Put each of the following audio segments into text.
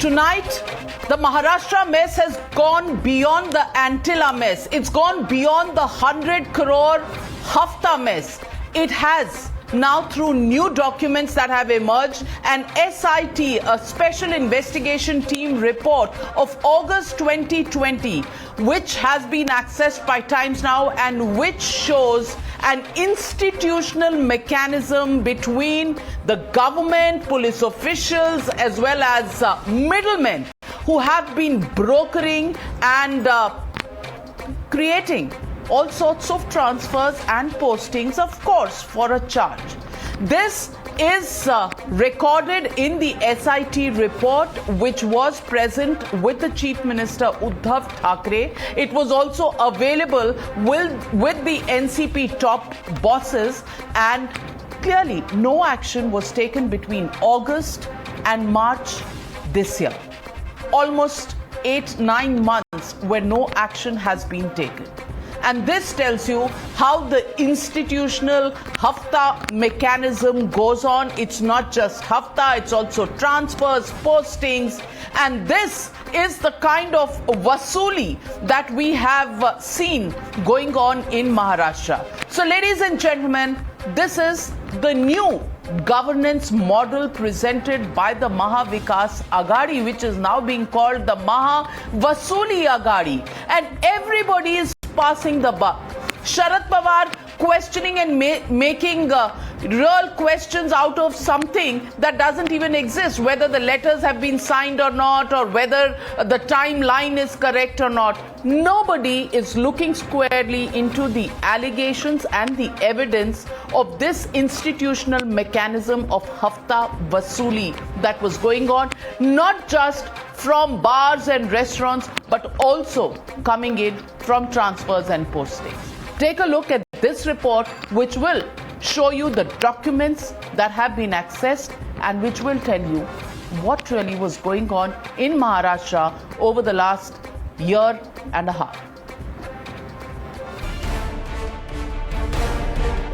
Tonight, the Maharashtra mess has gone beyond the Antilla mess. It's gone beyond the 100 crore Hafta mess. It has now, through new documents that have emerged, an SIT, a Special Investigation Team report of August 2020, which has been accessed by Times Now and which shows an institutional mechanism between the government, police officials, as well as middlemen who have been brokering and creating all sorts of transfers and postings, of course, for a charge. This is recorded in the SIT report, which was present with the Chief Minister Uddhav Thackeray. It was also available with the NCP top bosses, and clearly no action was taken between August and March this year. Almost 8-9 months where no action has been taken. And this tells you how the institutional Hafta mechanism goes on. It's not just Hafta, it's also transfers, postings. And this is the kind of wasuli that we have seen going on in Maharashtra. So, ladies and gentlemen, this is the new governance model presented by the Maha Vikas Aghadi, which is now being called the Maha Vasuli Aghadi. And everybody is passing the buck. Sharad Pawar questioning and making real questions out of something that doesn't even exist, whether the letters have been signed or not, or whether the timeline is correct or not. Nobody is looking squarely into the allegations and the evidence of this institutional mechanism of Hafta Vasuli that was going on, not just from bars and restaurants, but also coming in from transfers and postings. Take a look at this report, which will show you the documents that have been accessed and which will tell you what really was going on in Maharashtra over the last year and a half.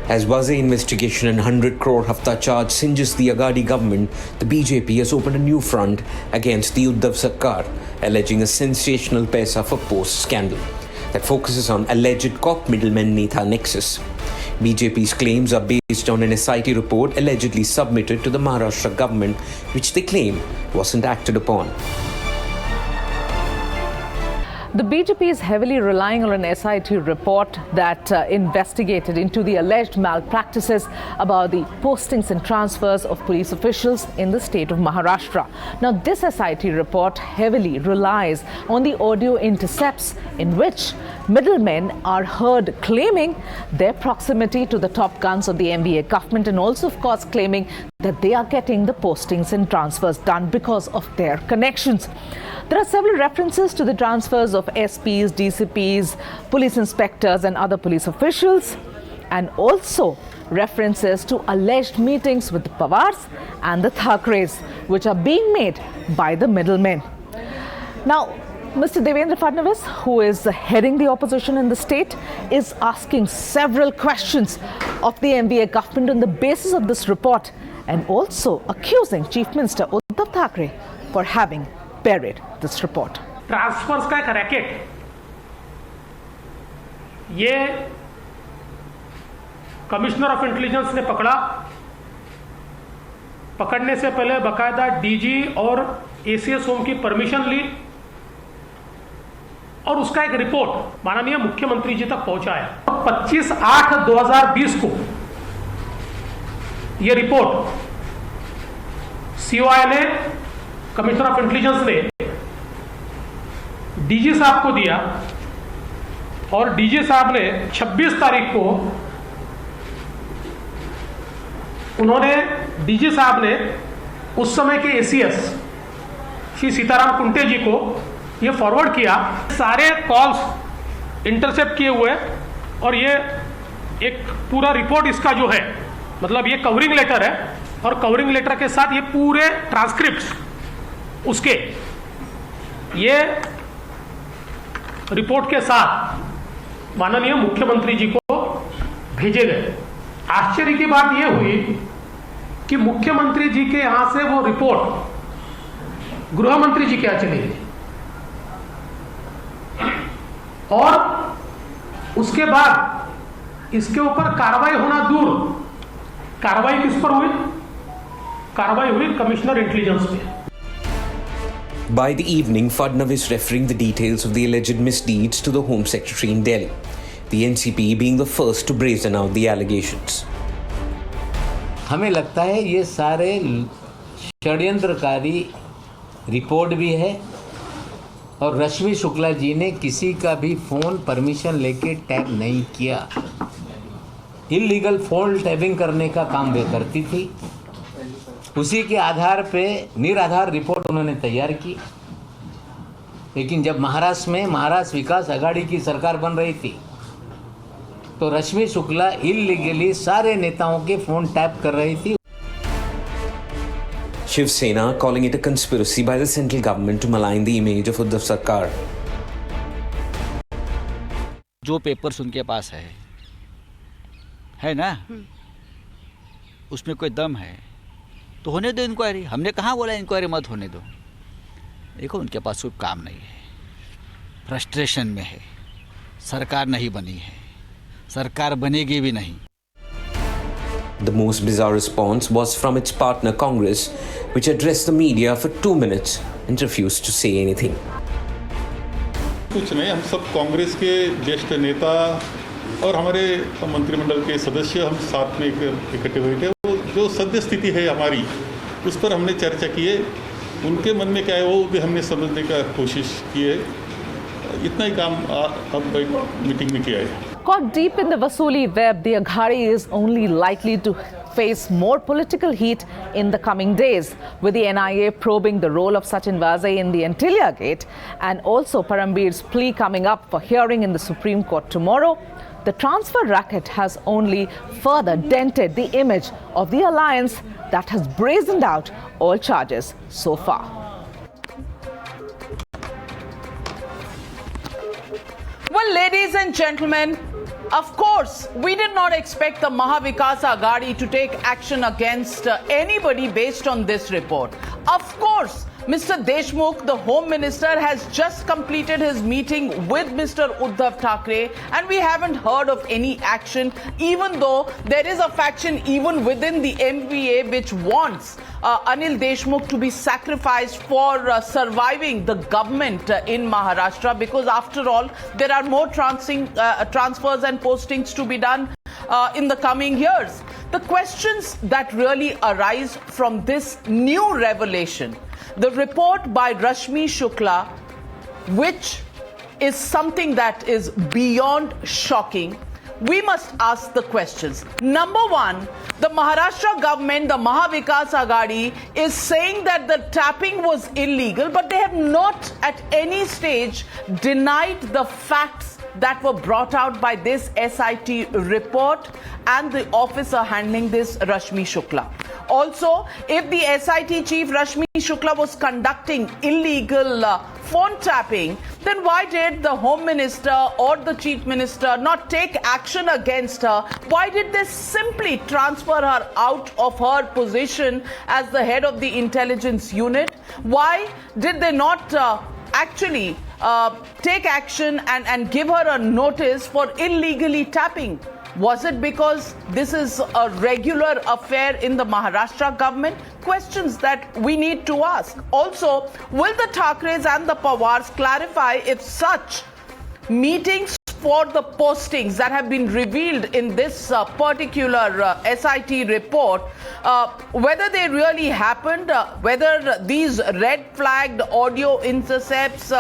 As Waze investigation and 100 crore Hafta charge singes the Aghadi government, the BJP has opened a new front against the Uddhav Sarkar, alleging a sensational Paisa for Post scandal that focuses on alleged cop middleman Netha nexus. BJP's claims are based on an SIT report allegedly submitted to the Maharashtra government, which they claim wasn't acted upon. The BJP is heavily relying on an SIT report that investigated into the alleged malpractices about the postings and transfers of police officials in the state of Maharashtra. Now, this SIT report heavily relies on the audio intercepts in which middlemen are heard claiming their proximity to the top guns of the MVA government, and also, of course, claiming that they are getting the postings and transfers done because of their connections. There are several references to the transfers of SPs, DCPs, police inspectors and other police officials, and also references to alleged meetings with the Pawars and the Thackerays, which are being made by the middlemen. Now, Mr. Devendra Fadnavis, who is heading the opposition in the state, is asking several questions of the MVA government on the basis of this report, and also accusing Chief Minister Uddhav Thackeray for having buried this report. Transfers का एक racket, ये commissioner of intelligence ने पकड़ा। पकड़ने से पहले बकायदा DG और एसीएस होम की परमिशन ली और उसका एक रिपोर्ट माननीय मुख्यमंत्री जी तक पहुंचाया। 25/8/2020 को ये रिपोर्ट सीओआई ने, कमिश्नर ऑफ इंटेलिजेंस ने डीजी साहब को दिया और डीजी साहब ने 26 तारीख को उन्होंने, डीजी साहब ने उस समय के एसीएस श्री सीताराम कुंटे जी को ये फॉरवर्ड किया। सारे कॉल्स इंटरसेप्ट किए हुए और ये एक पूरा रिपोर्ट इसका जो है, मतलब ये कवरिंग लेटर है और कवरिंग लेटर के साथ ये पूरे ट्रांसक्रिप्ट्स उसके ये रिपोर्ट के साथ माननीय मुख्यमंत्री जी को भेजे गए। आश्चर्य की बात यह हुई कि मुख्यमंत्री जी के यहां से वो रिपोर्ट गृह मंत्री जी क्या चले गए, और उसके बाद इसके ऊपर कार्रवाई होना दूर, कार्रवाई किस पर हुई? कार्रवाई हुई कमिश्नर इंटेलिजेंस पे। By the evening, Fadnavis referring the details of the alleged misdeeds to the Home Secretary in Delhi, the NCP being the first to brazen out the allegations. हमें लगता है ये सारे षड्यंत्रकारी रिपोर्ट भी है और रश्मि शुक्ला जी ने किसी का भी फ़ोन परमिशन लेके टैप नहीं किया। इलीगल फ़ोन टैपिंग करने का काम वे करती थी, उसी के आधार पे निराधार रिपोर्ट उन्होंने तैयार की। लेकिन जब महाराष्ट्र में महाराष्ट्र विकास आघाड़ी की सरकार बन रही थी तो रश्मि शुक्ला इलीगली सारे नेताओं के फ़ोन टैप कर रही थी। Shiv Sena calling it a conspiracy by the central government to malign the image of Uddhav Sarkar. जो पेपर्स उनके पास है ना, उसमें कोई दम है तो होने दो इंक्वायरी। हमने कहाँ बोला इंक्वायरी मत होने दो? देखो उनके पास कोई काम नहीं है, फ्रस्ट्रेशन में है, सरकार नहीं बनी है, सरकार बनेगी भी नहीं। The most bizarre response was from its partner Congress, which addressed the media for 2 minutes and refused to say anything. कुछ नहीं, हम सब कांग्रेस के ज्येष्ठ नेता और हमारे मंत्रिमंडल के सदस्य हम साथ में इकट्ठे हुए थे। वो जो सद्य स्थिति है हमारी, उस पर हमने चर्चा की है। उनके मन में क्या है वो भी हमने समझने का कोशिश की है। इतना ही काम अब मीटिंग में किया है। Caught deep in the Vasuli web, the Aghadi is only likely to face more political heat in the coming days, with the NIA probing the role of Sachin Vazai in the Antilia Gate, and also Parambir's plea coming up for hearing in the Supreme Court tomorrow. The transfer racket has only further dented the image of the alliance that has brazened out all charges so far. Well, ladies and gentlemen, of course, we did not expect the Mahavikas Aghadi to take action against anybody based on this report. Of course, Mr. Deshmukh, the Home Minister, has just completed his meeting with Mr. Uddhav Thackeray, and we haven't heard of any action, even though there is a faction even within the MVA which wants Anil Deshmukh to be sacrificed for surviving the government in Maharashtra, because after all, there are more transfers and postings to be done in the coming years. The questions that really arise from this new revelation, the report by Rashmi Shukla, which is something that is beyond shocking, we must ask the questions. Number one, the Maharashtra government, the Mahavikas Aghadi, is saying that the tapping was illegal, but they have not at any stage denied the facts that were brought out by this SIT report and the officer handling this, Rashmi Shukla. Also, if the SIT chief Rashmi Shukla was conducting illegal phone tapping, then why did the Home Minister or the Chief Minister not take action against her? Why did they simply transfer her out of her position as the head of the intelligence unit? Why did they not actually take action and give her a notice for illegally tapping? Was it because this is a regular affair in the Maharashtra government? Questions that we need to ask. Also, will the Thackerays and the Pawars clarify if such meetings for the postings that have been revealed in this particular SIT report, whether they really happened, whether these red flagged audio intercepts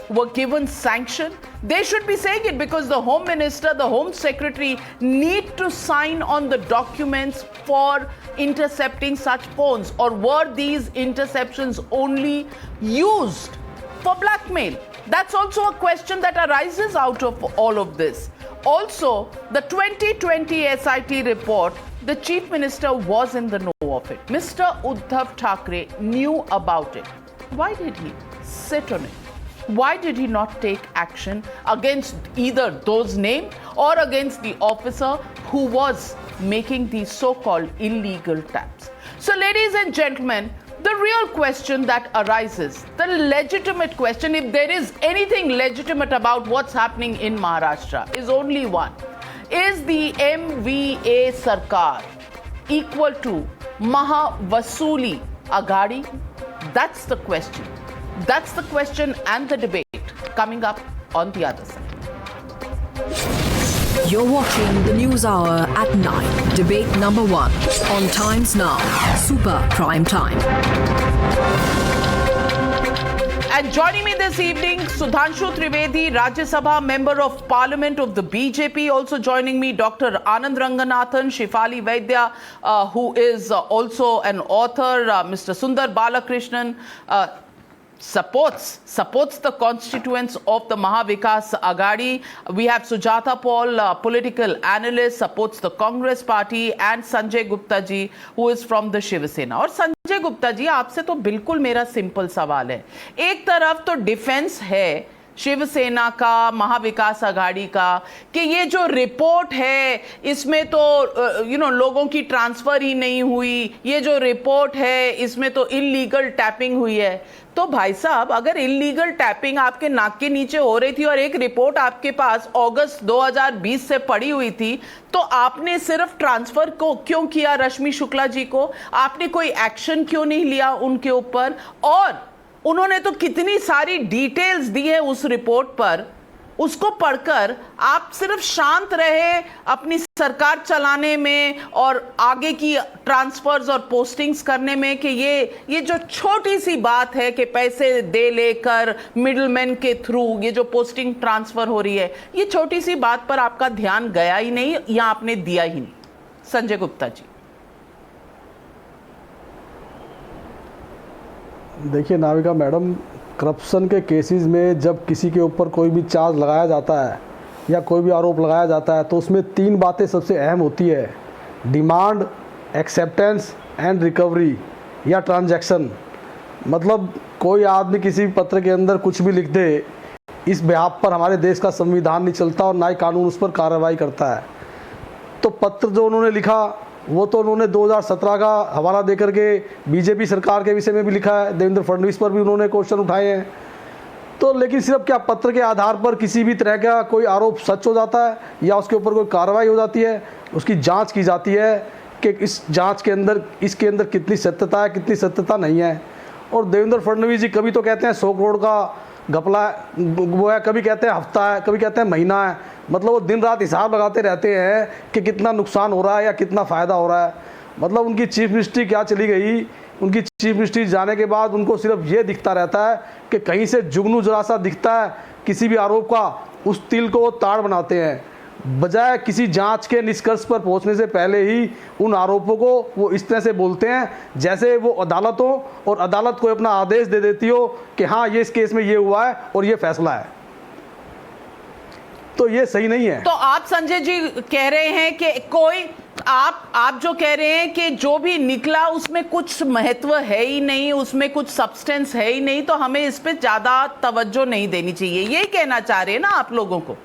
were given sanction? They should be saying it, because the Home Minister, the Home Secretary need to sign on the documents for intercepting such phones. Or were these interceptions only used for blackmail? That's also a question that arises out of all of this. Also, the 2020 SIT report, the Chief Minister was in the know of it. Mr. Uddhav Thackeray knew about it. Why did he sit on it? Why did he not take action against either those named or against the officer who was making these so-called illegal taps? So, ladies and gentlemen, The real question that arises, the legitimate question, if there is anything legitimate about what's happening in Maharashtra, is only one. Is the MVA Sarkar equal to Mahavasuli Aghadi? That's the question. That's the question and the debate coming up on the other side. You're watching the News Hour at 9. Debate number 1 on Times Now. Super Prime Time. And joining me this evening, Sudhanshu Trivedi, Rajya Sabha Member of Parliament of the BJP. Also joining me, Dr. Anand Ranganathan, Shefali Vaidya, who is also an author. Mr. Sundar Balakrishnan supports the constituents of the Mahavikas Aghadi. We have Sujata Paul, political analyst, supports the Congress party, and Sanjay Gupta ji, who is from the Shiv Sena. और संजय गुप्ता जी, आपसे तो बिल्कुल मेरा simple सवाल है. एक तरफ तो डिफेंस है शिवसेना का, महाविकास आघाड़ी का, कि ये जो रिपोर्ट है इसमें तो लोगों की ट्रांसफर ही नहीं हुई, ये जो रिपोर्ट है इसमें तो इलीगल टैपिंग हुई है. तो भाई साहब, अगर इलीगल टैपिंग आपके नाक के नीचे हो रही थी और एक रिपोर्ट आपके पास अगस्त 2020 से पड़ी हुई थी, तो आपने सिर्फ ट्रांसफर को क्यों किया रश्मि शुक्ला जी को? आपने कोई एक्शन क्यों नहीं लिया उनके ऊपर? और उन्होंने तो कितनी सारी डिटेल्स दी है उस रिपोर्ट पर, उसको पढ़कर आप सिर्फ शांत रहे अपनी सरकार चलाने में और आगे की ट्रांसफर्स और पोस्टिंग्स करने में, कि ये जो छोटी सी बात है कि पैसे दे लेकर मिडलमैन के थ्रू ये जो पोस्टिंग ट्रांसफर हो रही है, ये छोटी सी बात पर आपका ध्यान गया ही नहीं या आपने दिया ही नहीं? संजय गुप्ता जी. देखिए नाविका मैडम, करप्शन के केसेस में जब किसी के ऊपर कोई भी चार्ज लगाया जाता है या कोई भी आरोप लगाया जाता है तो उसमें 3 बातें सबसे अहम होती है: डिमांड, एक्सेप्टेंस एंड रिकवरी या ट्रांजैक्शन. मतलब कोई आदमी किसी पत्र के अंदर कुछ भी लिख दे, इस बिहाफ पर हमारे देश का संविधान नहीं चलता और ना ही कानून उस पर कार्रवाई करता है. तो पत्र जो उन्होंने लिखा वो तो उन्होंने 2017 का हवाला देकर के बीजेपी सरकार के विषय में भी लिखा है, देवेंद्र फडणवीस पर भी उन्होंने क्वेश्चन उठाए हैं. तो लेकिन सिर्फ क्या पत्र के आधार पर किसी भी तरह का कोई आरोप सच हो जाता है या उसके ऊपर कोई कार्रवाई हो जाती है? उसकी जांच की जाती है कि इस जांच के अंदर इसके अंदर कितनी सत्यता है, कितनी सत्यता नहीं है. और देवेंद्र फडणवीस जी कभी तो कहते हैं 100 करोड़ का घपला वो है, कभी कहते हैं हफ्ता है, कभी कहते हैं महीना है. मतलब वो दिन रात हिसाब लगाते रहते हैं कि कितना नुकसान हो रहा है या कितना फ़ायदा हो रहा है. मतलब उनकी चीफ मिनिस्ट्री क्या चली गई, उनकी चीफ मिनिस्ट्री जाने के बाद उनको सिर्फ ये दिखता रहता है कि कहीं से जुगनू जरा सा दिखता है किसी भी आरोप का, उस तिल को वो ताड़ बनाते हैं, बजाय किसी जांच के निष्कर्ष पर पहुंचने से पहले ही उन आरोपों को वो इस तरह से बोलते हैं जैसे वो अदालत हो और अदालत को अपना आदेश दे देती हो कि हाँ ये इस केस में ये हुआ है और ये फैसला है. तो ये सही नहीं है. तो आप संजय जी कह रहे हैं कि कोई आप जो कह रहे हैं कि जो भी निकला उसमें कुछ महत्व है ही नहीं, उसमें कुछ सब्सटेंस है ही नहीं, तो हमें इस पे ज्यादा तवज्जो नहीं देनी चाहिए, यही कहना चाह रहे हैं ना आप लोगों को?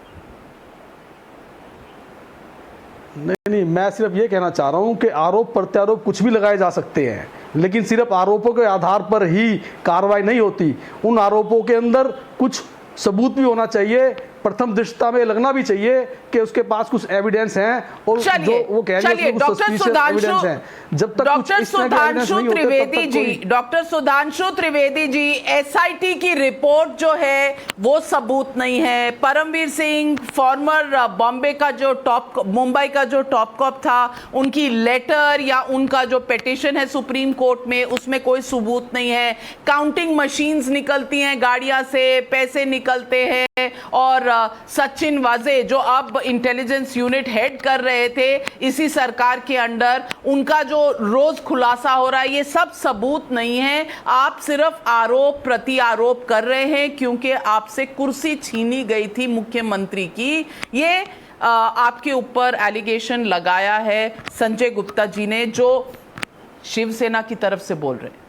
नहीं, मैं सिर्फ ये कहना चाह रहा हूं कि आरोप प्रत्यारोप कुछ भी लगाए जा सकते हैं, लेकिन सिर्फ आरोपों के आधार पर ही कार्रवाई नहीं होती. उन आरोपों के अंदर कुछ सबूत भी होना चाहिए, प्रथम दृष्टता में लगना भी चाहिए कि उसके पास कुछ एविडेंस हैं और जो वो कह रहे हैं डॉक्टर सुधांशु त्रिवेदी जी, एसआईटी की रिपोर्ट जो है वो सबूत नहीं है. परमवीर सिंह, फॉर्मर बॉम्बे का जो मुंबई का जो टॉप कॉप था, उनकी लेटर या उनका जो पिटीशन है सुप्रीम कोर्ट में, उसमें कोई सबूत नहीं है. काउंटिंग मशीन्स निकलती हैं गाड़ियां से, पैसे निकलते हैं, और सचिन वाजे जो अब इंटेलिजेंस यूनिट हेड कर रहे थे इसी सरकार के अंडर, उनका जो रोज खुलासा हो रहा है, ये सब सबूत नहीं है. आप सिर्फ आरोप प्रति आरोप कर रहे हैं क्योंकि आपसे कुर्सी छीनी गई थी मुख्यमंत्री की. ये आपके ऊपर एलिगेशन लगाया है संजय गुप्ता जी ने, जो शिवसेना की तरफ से बोल रहे हैं.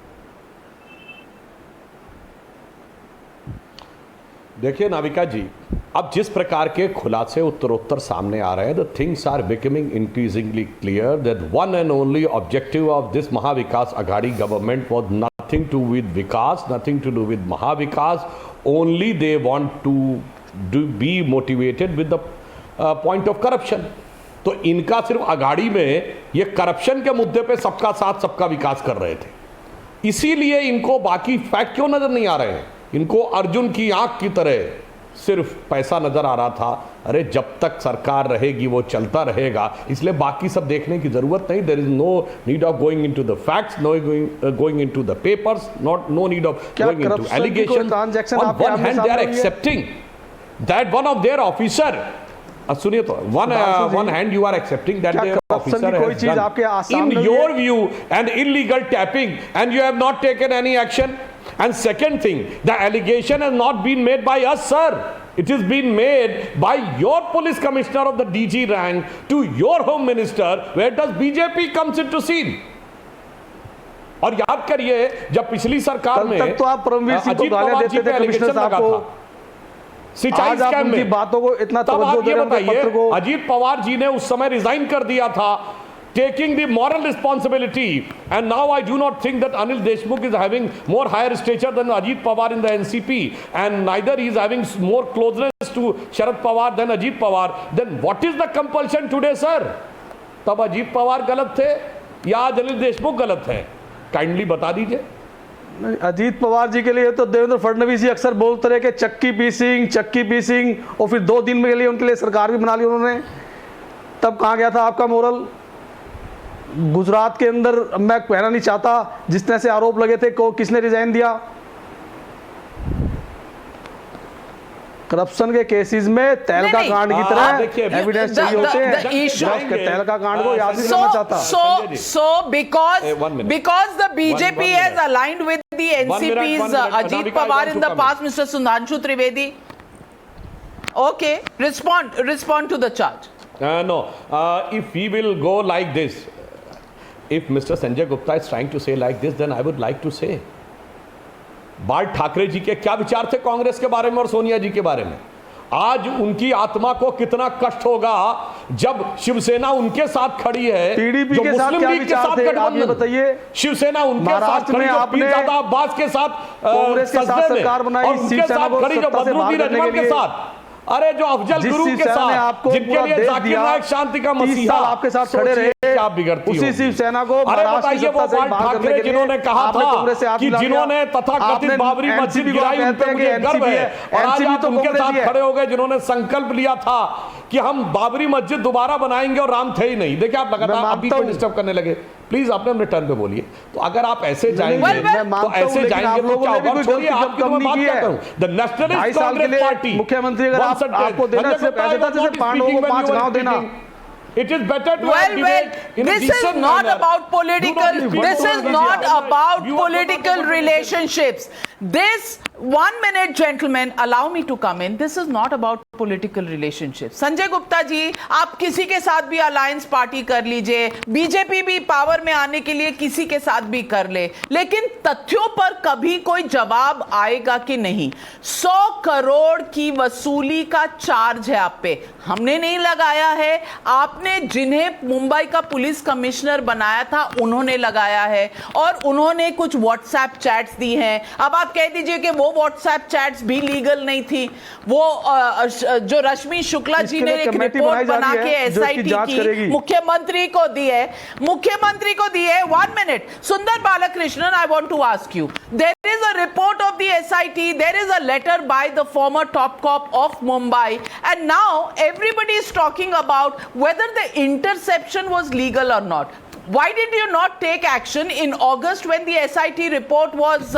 देखिए नाविका जी, अब जिस प्रकार के खुलासे उत्तरोत्तर सामने आ रहे हैं, the things are becoming increasingly clear that one and only objective of this Mahavikas Aghadi government was nothing to with Vikas, nothing to do with Mahavikas. Only they want to be motivated with the point of corruption. तो इनका सिर्फ अगाड़ी में ये corruption के मुद्दे पे सबका साथ सबका विकास कर रहे थे, इसीलिए इनको बाकी फैक्ट क्यों नजर नहीं आ रहे हैं? इनको अर्जुन की आंख की तरह सिर्फ पैसा नजर आ रहा था। अरे जब तक सरकार रहेगी वो चलता रहेगा, इसलिए बाकी सब देखने की जरूरत नहीं। There is no need of going into the facts, no going into the papers, no need of going into allegation. On one hand they are accepting that one of their officer, सुनिए तो, one hand you are accepting that their officer has done in your view an illegal tapping and you have not taken any action. And second thing, the allegation has not been made by us, sir. It is been made by your police commissioner of the DG rank to your home minister. Where does BJP comes into scene? और याद करिए जब पिछली सरकार में तब तो आप परमवीर सिंह को गालियां देते थे कमिश्नर साहब को, सिंचाई स्कैम में बातों को इतना तब आप ये बताइए, अजीत पवार जी ने उस समय रिजाइन कर दिया था, taking the moral responsibility, and now I do not think that Anil Deshmukh is having more higher stature than Ajit Pawar in the NCP, and neither he is having more closeness to Sharad Pawar than Ajit Pawar. Then what is the compulsion today, sir? तब अजीत पवार गलत थे या आज अनिल देशमुख गलत हैं? Kindly बता दीजिए। अजीत पवार जी के लिए तो देवेंद्र फडणवीस जी अक्सर बोलते रहे कि चक्की पीसिंग, और फिर 2 दिन के लिए उनके लिए सरकार भी बना ली उन्होंने। तब कहाँ गया था आपका मोरल? गुजरात के अंदर मैं कहना नहीं चाहता, जिस तरह से आरोप लगे थे को किसने रिजाइन दिया? करप्शन के केसेस में तहलका कांड की तरह एविडेंस चाहिए होते हैं। तहलका कांड को याद नहीं करना चाहता। So because the BJP has aligned with the NCP's Ajit Pawar in the past, Mr. Sudhanshu Trivedi. Okay, respond to the charge. No, if we will go like this, if Mr. Sanjay Gupta is trying to say like this, then I would like to say, बाल ठाकरे जी के क्या विचार थे कांग्रेस के बारे में और सोनिया जी के बारे में? आज उनकी आत्मा को कितना कष्ट होगा जब शिवसेना उनके साथ खड़ी है, टीडीपी के साथ क्या विचार थे आप ये बताइए? शिवसेना उनके साथ खड़ी, आपने अब्बास के साथ कांग्रेस के साथ सरकार बनाई, शिवसेना को खड़ी जो बदरुद्दीन अजमल के साथ, अरे जो अफजल गुरु के साथ, जिनके लिए जाकिर नायक शांति का मसीहा आपके साथ खड़े रहे, क्या बिगड़ती उसी शिवसेना को अरे बताइए वो बाल ठाकरे जिन्होंने कहा था कि जिन्होंने तथाकथित बाबरी मस्जिद गिराई उन पे मुझे गर्व है, और आज आप उनके साथ खड़े हो गए जिन्होंने संकल्प लिया था कि हम बाबरी मस्जिद दोबारा बनाएंगे और राम थे ही नहीं। देखिए आप लगातार अभी को डिस्टर्ब करने लगे। प्लीज अपने अपने टर्न पे बोलिए। तो अगर आप ऐसे जाएंगे तो ऐसे जाएंगे तो क्या होगा? छोड़िए, आपकी तो मैं बात करता हूं। द नेशनलिस्ट कांग्रेस पार्टी मुख्यमंत्री अगर आपको देना सिर्फ ऐसे था जैसे पांडवों को 5 गांव देना। It is better to have debate in a this decent is not manner. about political. This is not about political relationships. This 1 minute, gentlemen, allow me to come in. This is not about political relationships. Sanjay Gupta ji, आप किसी के साथ भी alliance party कर लीजिए, BJP भी power में आने के लिए किसी के साथ भी कर ले, लेकिन तथ्यों पर कभी कोई जवाब आएगा कि नहीं? 100 करोड़ की वसूली का चार्ज है आप पे, हमने नहीं लगाया है, आपने जिन्हें मुंबई का पुलिस कमिश्नर बनाया था उन्होंने लगाया है, और उन्होंने कुछ व्हाट्सएप चैट्स दी हैं। अब आप कह दीजिए कि वो व्हाट्सएप चैट्स भी लीगल नहीं थी। वो जो रश्मि शुक्ला जी ने एक रिपोर्ट बना के एसआईटी की मुख्यमंत्री को दी है, 1 मिनट। Sundar Balakrishnan, I want to ask you, there is a report of the SIT, there is a letter by the former top cop of Mumbai, and now everybody is talking about whether the interception was legal or not. Why did you not take action in August when the SIT report was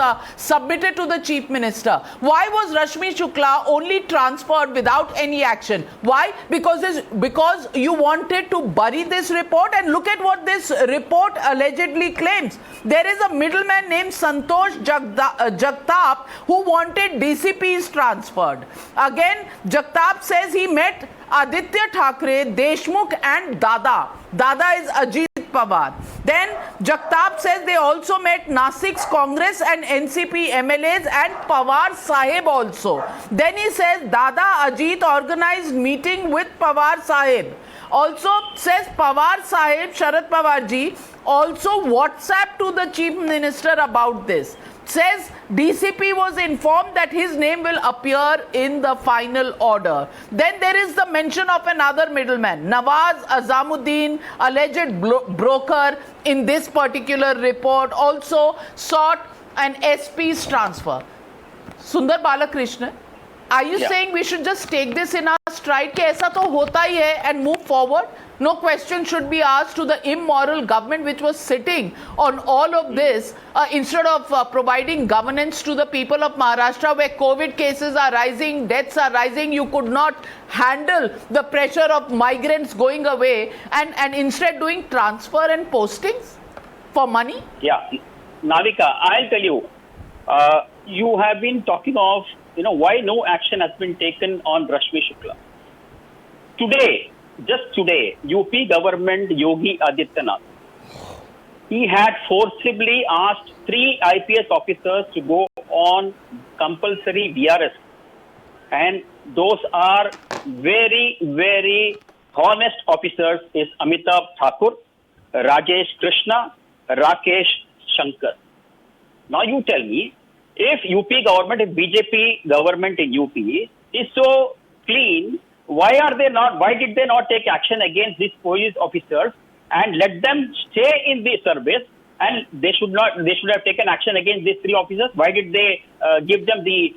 submitted to the Chief Minister? Why was Rashmi Shukla only transferred without any action? Why? Because you wanted to bury this report, and look at what this report allegedly claims. There is a middleman named Santosh Jagtap who wanted DCPs transferred. Again, Jagtap says he met Aditya Thackeray, Deshmukh and Dada. Dada is Ajit Pawar. Then Jagtap says they also met Nasik's Congress and NCP MLAs and Pawar Sahib also. Then he says Dada Ajit organized meeting with Pawar Sahib. Also says Pawar Sahib, Sharad Pawar ji, also WhatsApp to the Chief Minister about this. Says DCP was informed that his name will appear in the final order. Then there is the mention of another middleman, Nawaz Azamuddin, alleged broker in this particular report, also sought an SP's transfer. Sundar Balakrishnan, are you saying we should just take this in our stride कि ऐसा तो होता ही है and move forward? No question should be asked to the immoral government which was sitting on all of this instead of providing governance to the people of Maharashtra, where COVID cases are rising, deaths are rising. You could not handle the pressure of migrants going away and instead doing transfer and postings for money? Yeah, Navika, I'll tell you, you have been talking of, why no action has been taken on Rashmi Shukla. Today, just today, UP government Yogi Adityanath, he had forcibly asked 3 IPS officers to go on compulsory VRS. And those are very, very honest officers is Amitabh Thakur, Rajesh Krishna, Rakesh Shankar. Now you tell me, if UP government, if BJP government in UP is so clean, why did they not take action against these police officers and let them stay in the service? And they should have taken action against these 3 officers. Why did they give them the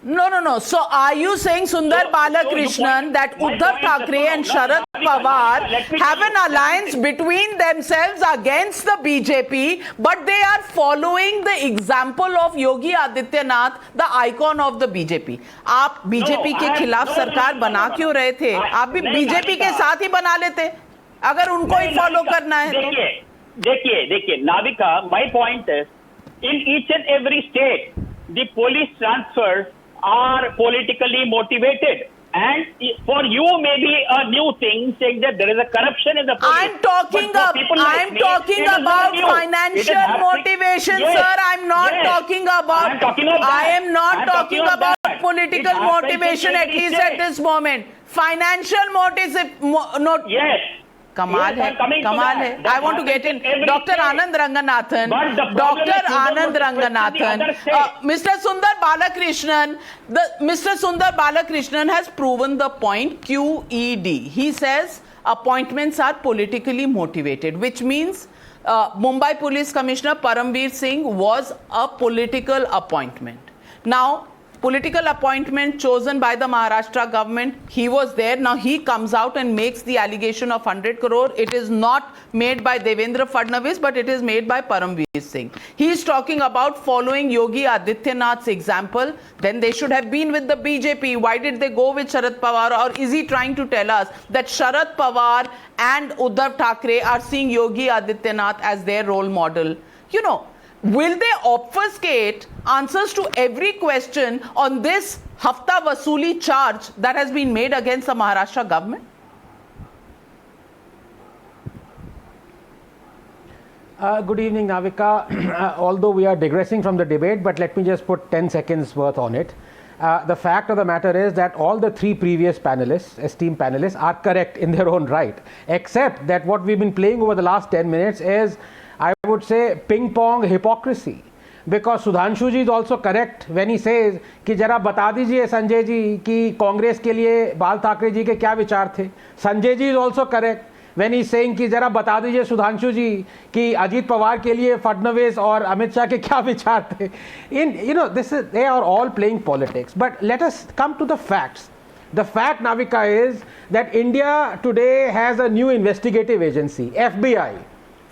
No. So are you saying, Sundar Balakrishnan, that Uddhav Thackeray and Sharad Pawar have an alliance between themselves against the BJP, but they are following the example of Yogi Adityanath, the icon of the BJP? आप BJP के खिलाफ सरकार बना क्यों रहे थे? आप भी बीजेपी के साथ ही बना लेते अगर उनको ही फॉलो करना है तो। देखिए Navika, my point is, in each and every state, the police transfers are politically motivated, and for you maybe a new thing saying that there is a corruption in the police. I'm talking about financial motivation, sir. I'm not talking about. I am not talking about political motivation, at least at this moment. Financial motive. Yes. कमाल है. I want to get in. Dr. Anand Ranganathan. Mr. Sundar Balakrishnan. Mr. Sundar Balakrishnan has proven the point QED. He says appointments are politically motivated, which means Mumbai Police Commissioner Paramveer Singh was a political appointment. Now, political appointment chosen by the Maharashtra government, he was there. Now he comes out and makes the allegation of 100 crore. It is not made by Devendra Fadnavis, but it is made by Paramveer Singh. He is talking about following Yogi Adityanath's example. Then they should have been with the BJP. Why did they go with Sharad Pawar? Or is he trying to tell us that Sharad Pawar and Uddhav Thackeray are seeing Yogi Adityanath as their role model? Will they obfuscate answers to every question on this Hafta Vasuli charge that has been made against the Maharashtra government? Good evening, Navika. Although we are digressing from the debate, but let me just put 10 seconds worth on it. The fact of the matter is that all the 3 previous panelists, esteemed panelists, are correct in their own right, except that what we've been playing over the last 10 minutes is, I would say, ping pong hypocrisy. Because Sudhanshu ji is also correct when he says कि जरा बता दीजिए संजय जी कि कांग्रेस के लिए बाल ठाकरे जी के क्या विचार थे. Sanjay ji is also correct when he is saying कि जरा बता दीजिए सुधांशु जी कि अजीत पवार के लिए फडणवीस और अमित शाह के क्या विचार थे. They are all playing politics. But let us come to the facts. The fact, Navika, is that India today has a new investigative agency, FBI,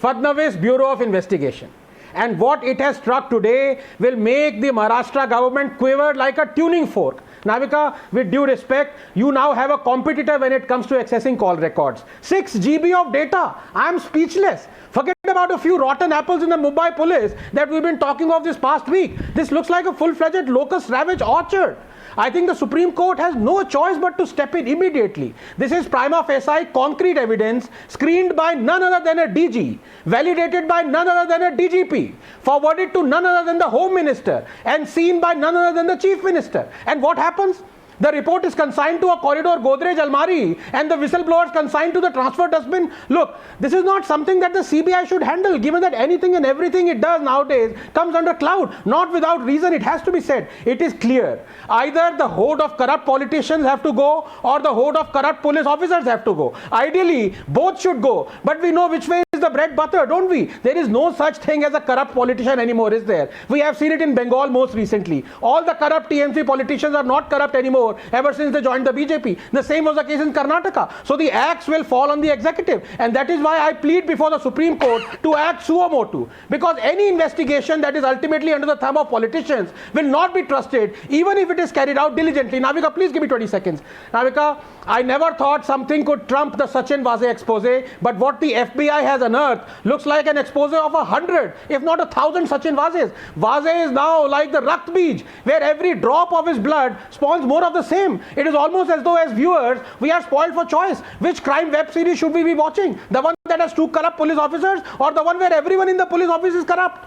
Fadnavis Bureau of Investigation. And what it has struck today will make the Maharashtra government quiver like a tuning fork. Navika, with due respect, you now have a competitor when it comes to accessing call records. 6 GB of data. I am speechless. Forget about a few rotten apples in the Mumbai police that we've been talking of this past week. This looks like a full-fledged locust ravaged orchard. I think the Supreme Court has no choice but to step in immediately. This is prima facie concrete evidence screened by none other than a DG, validated by none other than a DGP, forwarded to none other than the Home Minister, and seen by none other than the Chief Minister. And what happens? The report is consigned to a corridor Godrej Almari and the whistleblowers consigned to the transfer dustbin. Look, this is not something that the CBI should handle, given that anything and everything it does nowadays comes under cloud. Not without reason, it has to be said. It is clear. Either the horde of corrupt politicians have to go or the horde of corrupt police officers have to go. Ideally, both should go. But we know which way is the bread butter, don't we? There is no such thing as a corrupt politician anymore, is there? We have seen it in Bengal most recently. All the corrupt TMC politicians are not corrupt anymore ever since they joined the BJP. The same was the case in Karnataka. So the axe will fall on the executive, and that is why I plead before the Supreme Court to act suo motu, because any investigation that is ultimately under the thumb of politicians will not be trusted, even if it is carried out diligently. Navika, please give me 20 seconds. Navika, I never thought something could trump the Sachin Vaze expose, but what the FBI has unearthed looks like an expose of 100, if not 1,000 Sachin Vazes. Vaze is now like the Rakt Beej, where every drop of his blood spawns more of the same. It is almost as though, as viewers, we are spoiled for choice. Which crime web series should we be watching? The one that has 2 corrupt police officers, or the one where everyone in the police office is corrupt?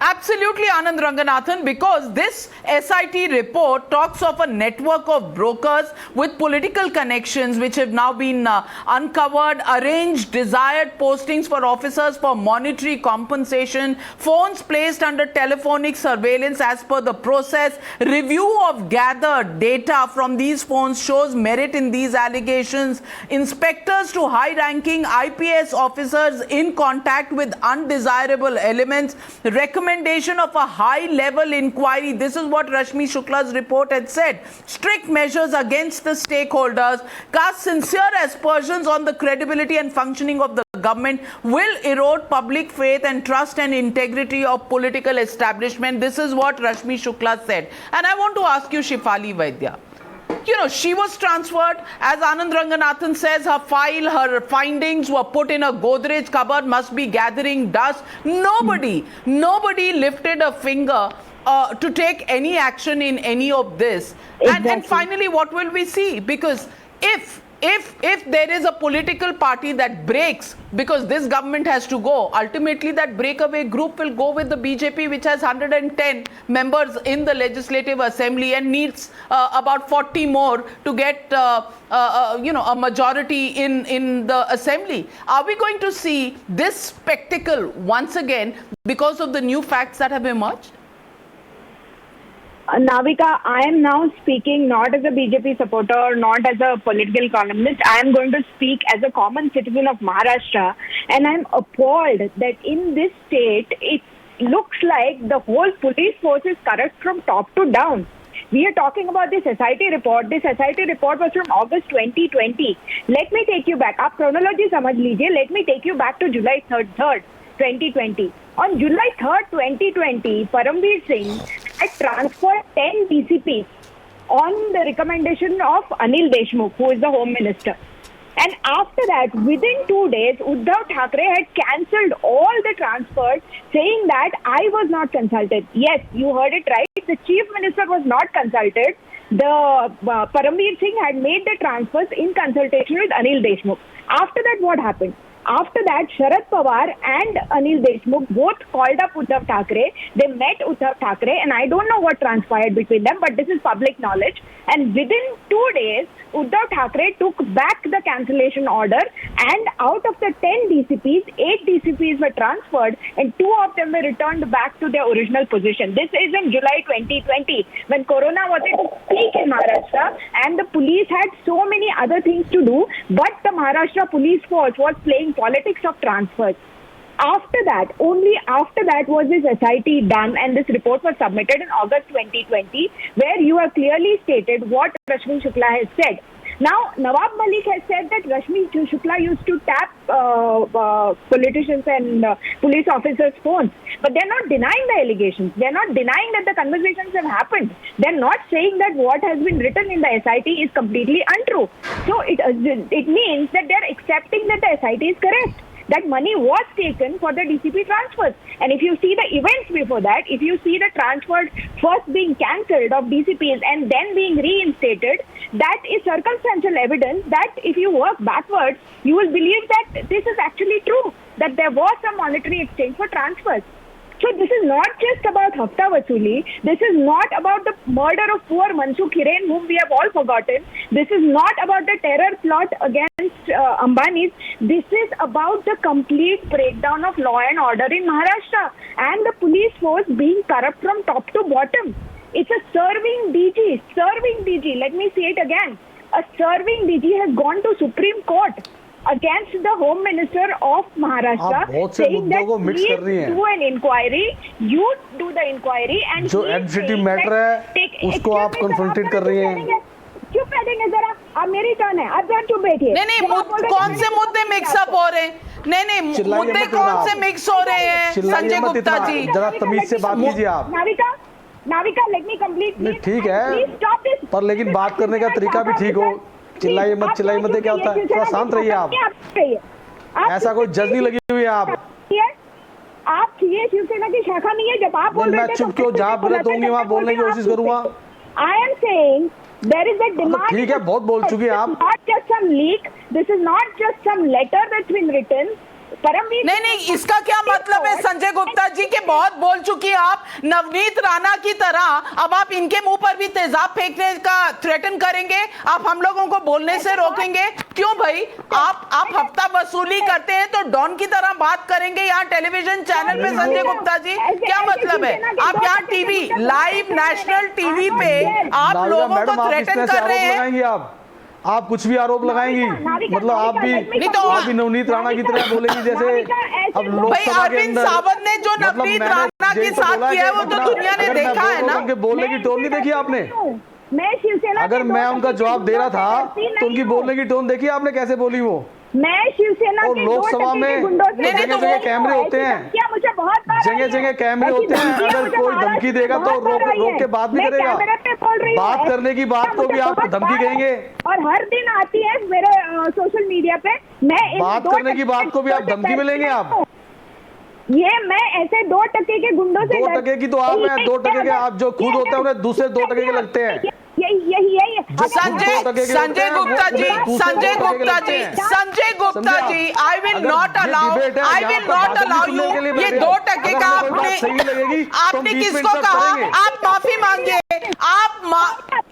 Absolutely, Anand Ranganathan, because this SIT report talks of a network of brokers with political connections which have now been uncovered, arranged desired postings for officers for monetary compensation, phones placed under telephonic surveillance as per the process. Review of gathered data from these phones shows merit in these allegations. Inspectors to high-ranking IPS officers in contact with undesirable elements. Recommendation of a high-level inquiry. This is what Rashmi Shukla's report had said. Strict measures against the stakeholders cast sincere aspersions on the credibility and functioning of the government, will erode public faith and trust and integrity of political establishment. This is what Rashmi Shukla said. And I want to ask you, Shefali Vaidya. You know, she was transferred. As Anand Ranganathan says, her file, her findings were put in a Godrej cupboard, must be gathering dust. Nobody lifted a finger to take any action in any of this. Exactly. And finally, what will we see? Because if there is a political party that breaks, because this government has to go, ultimately that breakaway group will go with the BJP, which has 110 members in the Legislative Assembly and needs about 40 more to get a majority in the Assembly. Are we going to see this spectacle once again because of the new facts that have emerged? Navika, I am now speaking not as a BJP supporter, not as a political columnist. I am going to speak as a common citizen of Maharashtra, and I am appalled that in this state, it looks like the whole police force is corrupt from top to down. We are talking about this SIT report. This SIT report was from August 2020. Let me take you back. Aap chronology samajh lijiye. Let me take you back to July 3rd, 2020. On July 3rd, 2020, Paramveer Singh had transferred 10 DCPs on the recommendation of Anil Deshmukh, who is the Home Minister. And after that, within 2 days, Uddhav Thackeray had cancelled all the transfers, saying that I was not consulted. Yes, you heard it right. The Chief Minister was not consulted. The Paramveer Singh had made the transfers in consultation with Anil Deshmukh. After that, what happened? After that, Sharad Pawar and Anil Deshmukh both called up Uddhav Thackeray. They met Uddhav Thackeray, and I don't know what transpired between them, but this is public knowledge. And within 2 days, Uddhav Thackeray took back the cancellation order, and out of the 10 DCPs, 8 DCPs were transferred, and 2 of them were returned back to their original position. This is in July 2020, when Corona was at its peak in Maharashtra, and the police had so many other things to do, but the Maharashtra police force was playing politics of transfers. After that, only after that was this SIT done, and this report was submitted in August 2020, where you have clearly stated what Rashmi Shukla has said, Now, Nawab Malik has said that Rashmi Shukla used to tap politicians and police officers' phones. But they're not denying the allegations. They're not denying that the conversations have happened. They're not saying that what has been written in the SIT is completely untrue. So it means that they're accepting that the SIT is correct. That money was taken for the DCP transfers. And if you see the events before that, if you see the transfers first being cancelled of DCPs and then being reinstated, that is circumstantial evidence that if you work backwards, you will believe that this is actually true, that there was some monetary exchange for transfers. So this is not just about Hafta Vasuli. This is not about the murder of poor Mansukh Hiren, whom we have all forgotten. This is not about the terror plot against Ambani's. This is about the complete breakdown of law and order in Maharashtra and the police force being corrupt from top to bottom. It's a serving DG. Let me say it again. A serving DG has gone to Supreme Court against the Home Minister of Maharashtra, saying that please do an inquiry, you do the inquiry, and जो administrative matter है उसको आप कन्फ्रंटेट कर रही हैं। चुप बैठेंगे जरा, अब मेरी टर्न है, अब जरा चुप बैठिए। नहीं, कौन से मुद्दे मिक्सअप हो रहे हैं? नहीं, मुद्दे कौन से मिक्स हो रहे हैं? संजय गुप्ता जी, जरा तमीज से बात कीजिए आप। Navika, let me complete. ठीक है, पर लेकिन बात करने का तरीका भी ठीक हो। चिल्लाइए मत, क्या होता है? थोड़ा शांत रहिए आप। ऐसा कोई जज नहीं लगी हुई है आप ये शिवसेना की शाखा नहीं है। जब आप बोल रहे थे, चुप क्यों? जहाँ गलत होंगे वहाँ बोलने की कोशिश करूंगा। I am saying there is a demand. ठीक है, बहुत बोल चुके हैं आप। Not just some leak, this is not just some letter that's been written. नहीं, इसका क्या मतलब है? संजय गुप्ता जी के बहुत बोल चुकी आप, नवनीत राणा की तरह अब आप इनके मुंह पर भी तेजाब फेंकने का थ्रेटन करेंगे? आप हम लोगों को बोलने से रोकेंगे? क्यों भाई? आप हफ्ता वसूली करते हैं तो डॉन की तरह बात करेंगे यहाँ टेलीविजन चैनल पे? संजय गुप्ता जी, क्या मतलब है? आप यहाँ टीवी लाइव नेशनल टीवी पे आप लोगों को थ्रेटन कर रहे हैं। आप कुछ भी आरोप लगाएंगी, मतलब आप भी नवनीत राणा की तरह बोलेंगी जैसे अब लोकसभा के अंदर सावंत ने जो नवनीत राणा के साथ किया है वो तो दुनिया ने देखा है ना। उनके बोलने की टोन नहीं देखी आपने? मैं शिवसेना, अगर मैं उनका जवाब दे रहा था तो उनकी बोलने की टोन देखी आपने कैसे बोली वो? मैं शिवसेना और लोकसभा में जगह कैमरे होते हैं, जगह कैमरे होते हैं। अगर कोई धमकी देगा तो रोक के बात भी करेगा। बात करने की बात को भी आप धमकी कहेंगे और हर दिन आती है मेरे सोशल मीडिया पे। मैं बात करने की बात को भी आप धमकी में लेंगे आप? ये मैं ऐसे 2% के गुंडों से 2% की तो आप हैं, 2% के आप जो खुद होते हैं उन्हें दूसरे 2% के लगते हैं। यही Sanjay Gupta ji, I will not allow you। ये 2% का आपने किसको कहा? आप माफी मांगिए,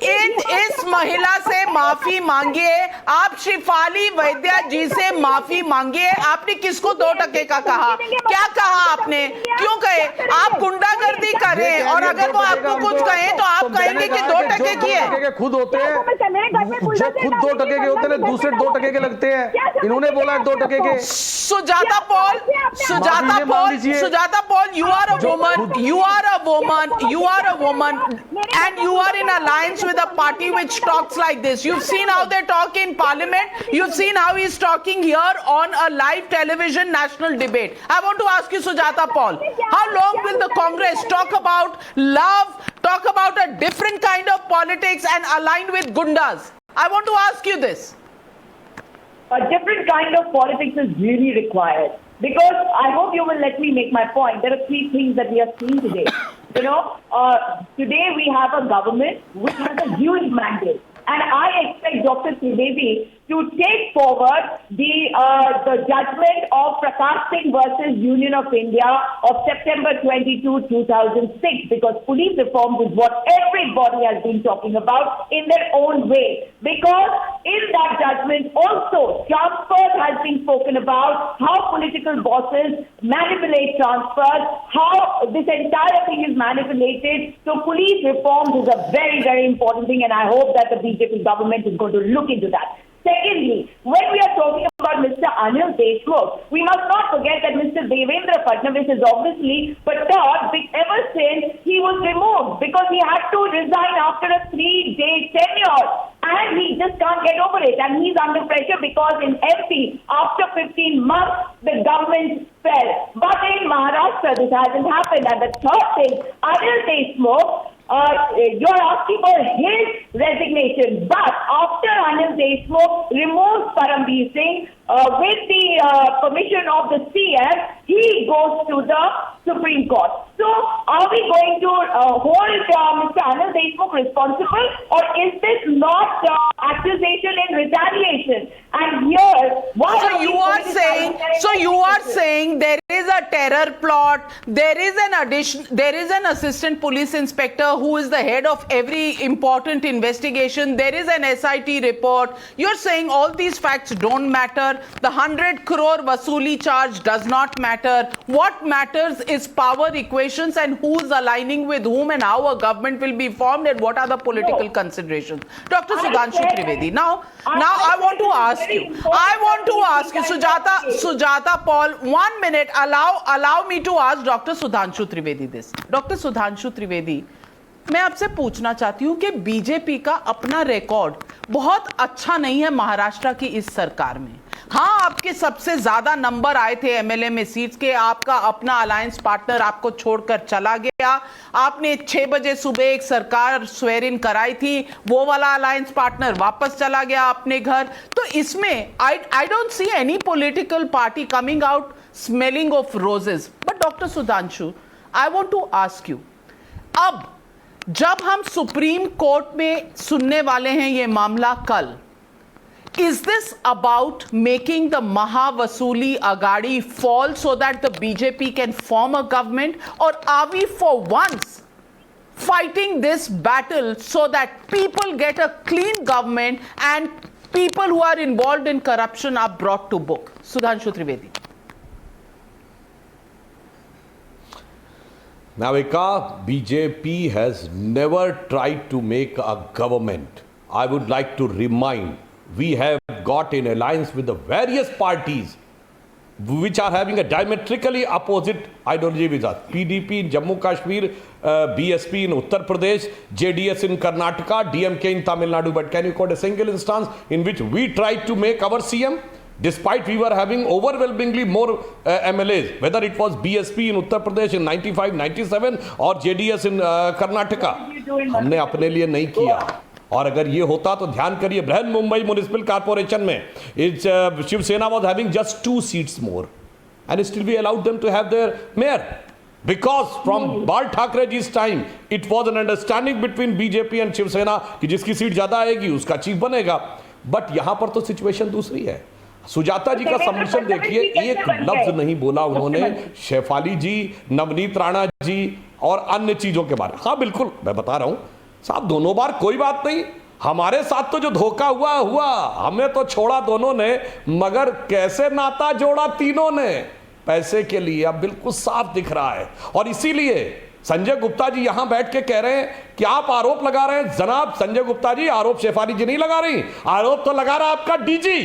इस महिला से माफी मांगिए, आप शिफाली वैद्या जी से माफी मांगिए। आपने किसको 2% का कहा? क्या कहा आपने? क्यों कहे? आप गुंडागर्दी करें और अगर वो आपको कुछ कहें तो आप कहेंगे कि 2% की है। खुद होते हैं जो खुद 2% के होते हैं, दूसरे 2% के लगते हैं। इन्होंने बोला है 2% के। Sujata Paul, you are a woman and you are in alliance with a party which talks like this. You've seen how they talk in parliament. You've seen how he's talking here on a live television national debate. I want to ask you, Sujata Paul, how long will the Congress talk about love, talk about a different kind of politics and align with gundas? I want to ask you this. A different kind of politics is really required. Because I hope you will let me make my point. There are 3 things that we are seeing today. Today we have a government which has a huge mandate. And I expect Dr. Tridevi to take forward the judgment of Prakash Singh versus Union of India of September 22, 2006, because police reforms is what everybody has been talking about in their own way. Because in that judgment also, transfers has been spoken about, how political bosses manipulate transfers, how this entire thing is manipulated. So police reforms is a very, very important thing, and I hope that the BJP government is going to look into that. Secondly, when we are talking about Mr. Anil Deshmukh. We must not forget that Mr. Devendra Fadnavis is obviously perturbed ever since he was removed, because he had to resign after a 3-day tenure, and he just can't get over it, and he's under pressure because in MP, after 15 months, the government fell. But in Maharashtra, this hasn't happened. And the third thing, Anil Deshmukh, you're asking for his resignation, but after Anil Deshmukh removes Paramveer Singh, with the permission of the CM, he goes to the Supreme Court. So, are we going to hold Mr. Anil Deshmukh responsible, or is this not accusation in retaliation? And here, so you are saying there is a terror plot, there is an assistant police inspector who is the head of every important investigation, there is an SIT report. You're saying all these facts don't matter. The 100 crore Vasuli charge does not matter. What matters is power equations and who's aligning with whom and how a government will be formed and what are the political considerations. Dr. Sudhanshu Trivedi, now I want to ask you, Sujata Paul, 1 minute, allow me to ask Dr. Sudhanshu Trivedi this. Dr. Sudhanshu Trivedi, मैं आपसे पूछना चाहती हूं कि BJP का अपना record बहुत अच्छा नहीं है महाराष्ट्र की इस सरकार में। हाँ, आपके सबसे ज्यादा नंबर आए थे एमएलए में सीट्स के, आपका अपना अलायंस पार्टनर आपको छोड़कर चला गया, आपने 6 बजे सुबह एक सरकार स्वेर इन कराई थी, वो वाला अलायंस पार्टनर वापस चला गया अपने घर। तो इसमें I don't see any political party coming out smelling of roses. But doctor Sudhanshu, I want to ask you, अब जब हम सुप्रीम कोर्ट में सुनने वाले हैं ये मामला कल, is this about making the Mahavasuli Agadi fall so that the BJP can form a government, or are we for once fighting this battle so that people get a clean government and people who are involved in corruption are brought to book? Sudhanshu Trivedi. Navika, BJP has never tried to make a government. I would like to remind, we have got in alliance with the various parties which are having a diametrically opposite ideology with us. PDP in Jammu Kashmir, BSP in Uttar Pradesh, JDS in Karnataka, DMK in Tamil Nadu. But can you quote a single instance in which we tried to make our CM? Despite we were having overwhelmingly more MLAs, whether it was BSP in Uttar Pradesh in 95-97 or JDS in Karnataka, हमने अपने लिए नहीं किया। और अगर ये होता तो ध्यान करिए, बृहन मुंबई म्युनिसिपल कॉर्पोरेशन में Shiv Sena was having just 2 seats more, and still we allowed them to have their mayor, because from Bal Thackeray's time it was an understanding between BJP and Shiv Sena कि जिसकी सीट ज्यादा आएगी उसका चीफ बनेगा। बट यहां पर तो सिचुएशन दूसरी है। सुजाता जी का सबमिशन देखिए, एक लफ्ज नहीं बोला उन्होंने शेफाली जी, नवनीत राणा जी और अन्य चीजों के बारे में। हाँ बिल्कुल, मैं बता रहा हूं साहब, दोनों बार कोई बात नहीं, हमारे साथ तो जो धोखा हुआ, हमें तो छोड़ा दोनों ने, मगर कैसे नाता जोड़ा तीनों ने, पैसे के लिए। अब बिल्कुल साफ दिख रहा है। और इसीलिए संजय गुप्ता जी यहां बैठ के कह रहे हैं कि आप आरोप लगा रहे हैं। जनाब संजय गुप्ता जी, आरोप शेफाली जी नहीं लगा रही, आरोप तो लगा रहा है आपका डीजी,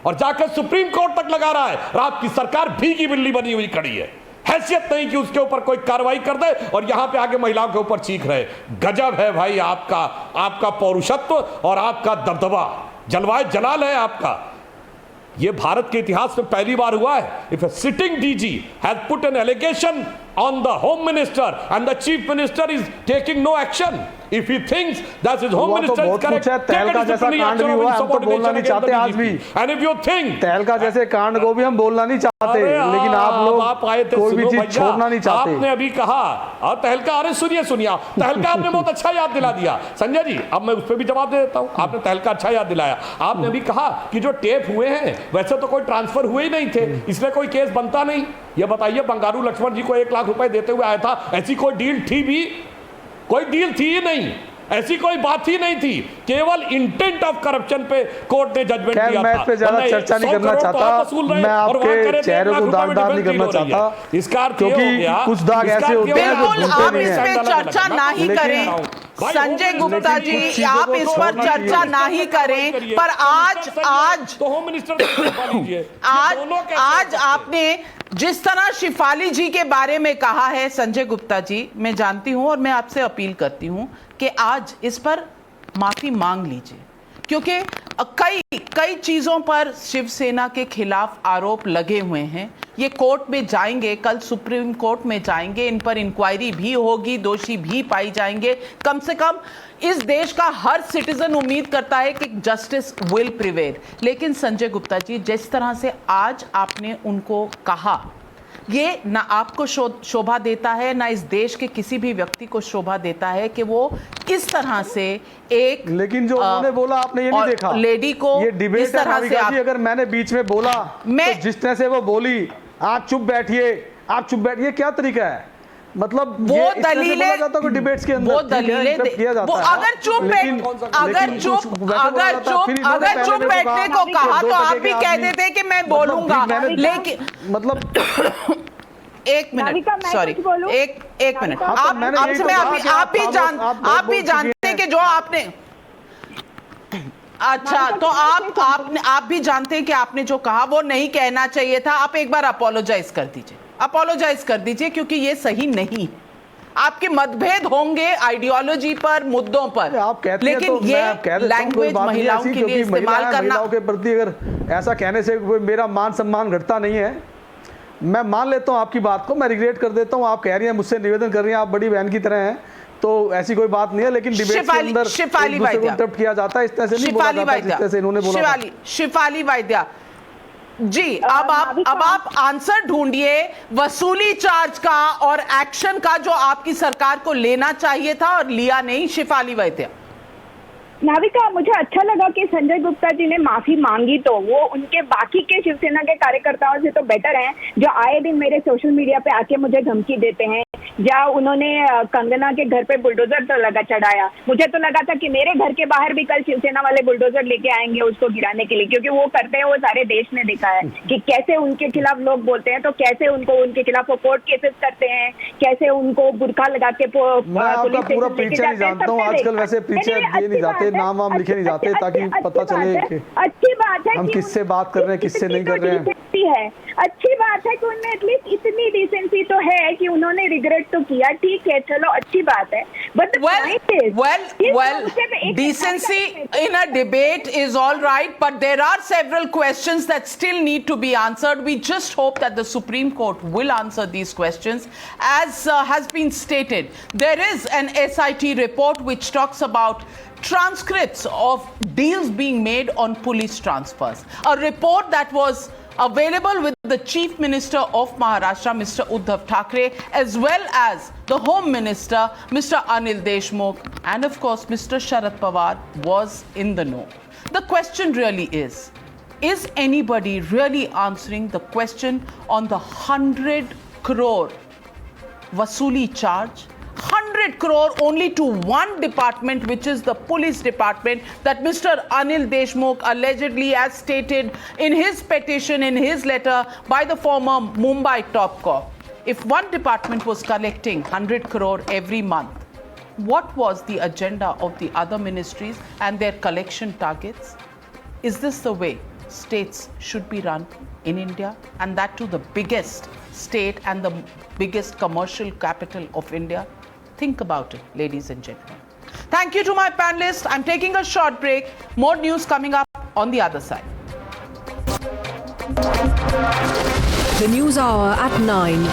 और जाकर सुप्रीम कोर्ट तक लगा रहा है। और आपकी सरकार भीगी बिल्ली बनी हुई खड़ी है, हैसियत नहीं कि उसके ऊपर कोई कार्रवाई कर दे, और यहां पे आगे महिलाओं के ऊपर चीख रहे। गजब है भाई आपका पौरुषत्व और आपका दबदबा, जलवाए जलाल है आपका। ये भारत के इतिहास में पहली बार हुआ है। If a sitting DG has put an allegation on the home minister and the chief minister is taking no action, if he thinks that his home minister is correct, तहलका जैसा कांड भी हुआ है, हम तो बोलना नहीं चाहते आज भी। and if you think तहलका जैसे कांड को भी हम बोलना नहीं चाहते, लेकिन आप लोग कोई भी चीज छोड़ना नहीं चाहते। आपने अभी कहा और तहलका, अरे सुनिए तहलका आपने बहुत अच्छा याद दिला दिया संजय जी, अब मैं उस पर भी जवाब दे देता हूं। आपने तहलका अच्छा याद दिलाया। आपने अभी कहा कि जो टेप हुए हैं वैसे तो कोई ट्रांसफर हुए ही नहीं थे, इसलिए कोई केस बनता नहीं। ये बताइए, बंगारू लक्ष्मण जी को 1 लाख रुपए देते हुए आया था, ऐसी कोई डील थी भी? कोई डील थी ही नहीं, ऐसी कोई बात ही नहीं थी। केवल इंटेंट ऑफ करप्शन पे कोर्ट ने जजमेंट दिया था। मैं इस पे ज्यादा चर्चा नहीं करना चाहता, मैं आपके चेहरे को दागदार नहीं करना चाहता, इसका क्योंकि कुछ दाग ऐसे होते हैं जो बिल्कुल आप इस पे चर्चा ना ही करें। संजय गुप्ता जी, आप इस पर चर्चा ना ही करें, पर आज तो होम मिनिस्टर आज आपने जिस तरह शिफाली जी के बारे में कहा है, संजय गुप्ता जी, मैं जानती हूं और मैं आपसे अपील करती हूं कि आज इस पर माफी मांग लीजिए, क्योंकि कई चीजों पर शिवसेना के खिलाफ आरोप लगे हुए हैं। ये कोर्ट में जाएंगे, कल सुप्रीम कोर्ट में जाएंगे, इन पर इंक्वायरी भी होगी, दोषी भी पाई जाएंगे। कम से कम इस देश का हर सिटीजन उम्मीद करता है कि जस्टिस विल प्रिवेल। लेकिन संजय गुप्ता जी, जिस तरह से आज आपने उनको कहा, ये ना आपको शोभा देता है, ना इस देश के किसी भी व्यक्ति को शोभा देता है कि वो इस तरह से एक, लेकिन जो उन्होंने बोला आपने ये नहीं देखा, लेडी को ये डिबेट इस तरह से अगर मैंने बीच में बोला तो जिस तरह से वो बोली, आप चुप बैठिए, क्या तरीका है? मतलब वो दलीलें डिबेट्स के अंदर वो दलीलें किया जाता है। अगर चुप बैठने को कहा तो आप भी कह देते कि मैं बोलूंगा, लेकिन मतलब एक मिनट, सॉरी, एक मिनट, आप भी जानते कि जो आपने, अच्छा, तो आप भी जानते हैं कि आपने जो कहा वो नहीं कहना चाहिए था। आप एक बार अपोलोजाइज कर दीजिए, क्योंकि ये सही नहीं। आपके मतभेद होंगे आइडियोलॉजी पर, मुद्दों पर, आप कहते हैं, लेकिन तो ये लैंग्वेज महिलाओं के लिए इस्तेमाल करना, महिलाओं के प्रति अगर ऐसा कहने से मेरा मान सम्मान घटता नहीं है। मैं मान लेता हूँ आपकी बात को, मैं रिग्रेट कर देता हूँ। आप कह रही हैं, मुझसे निवेदन कर रही हैं, आप बड़ी बहन की तरह हैं, तो ऐसी कोई बात नहीं है। लेकिन डिबेट के अंदर शिफाली वाइद्या किया जाता है, इस तरह से नहीं बोला जाता जिस तरह से इन्होंने बोला। शिफाली वाइद्या जी, अब आप आंसर ढूंढिए वसूली चार्ज का और एक्शन का, जो आपकी सरकार को लेना चाहिए था और लिया नहीं। शिफाली वाइद्या। नाविका, मुझे अच्छा लगा कि संजय गुप्ता जी ने माफी मांगी, तो वो उनके बाकी के शिवसेना के कार्यकर्ताओं से तो बेटर हैं, जो आए दिन मेरे सोशल मीडिया पे आके मुझे धमकी देते हैं। जहाँ उन्होंने कंगना के घर पे बुलडोजर तो लगा चढ़ाया, मुझे तो लगा था कि मेरे घर के बाहर भी कल शिवसेना वाले बुलडोजर लेके आएंगे उसको गिराने के लिए, क्योंकि वो करते हैं, वो सारे देश ने देखा है कि कैसे उनके खिलाफ लोग बोलते हैं, तो कैसे उनके खिलाफ वो कोर्ट केसेस करते हैं, कैसे उनको बुरखा लगा के पूरा पीछे नहीं जानता हूँ आजकल, वैसे पीछे ये नहीं जाते, नाम वाम लिखे नहीं जाते, ताकि पता चले कि अच्छी बात है हम किससे बात कर रहे हैं, किससे नहीं कर रहे हैं। अच्छी बात है कि उनमें एटलीस्ट इतनी डिसेंसी तो है कि उन्होंने रिग्रेट तो किया, ठीक है, चलो अच्छी बात है। But the point is, decency in a debate is all right, but there are several questions that still need to be answered. We just hope that the Supreme Court will answer these questions. As has been stated, there is an SIT report which talks about transcripts of deals being made on police transfers. A report that was available with the Chief Minister of Maharashtra, Mr. Uddhav Thackeray, as well as the Home Minister, Mr. Anil Deshmukh, and of course, Mr. Sharad Pawar was in the know. The question really is anybody really answering the question on the 100 crore Vasuli charge? 100 crore only to one department, which is the police department, that Mr. Anil Deshmukh allegedly, as stated in his petition, in his letter by the former Mumbai top cop. If one department was collecting 100 crore every month, what was the agenda of the other ministries and their collection targets? Is this the way states should be run in India, and that to the biggest state and the biggest commercial capital of India? Think about it, ladies and gentlemen. Thank you to my panelists. I'm taking a short break. More news coming up on the other side. The News Hour at 9.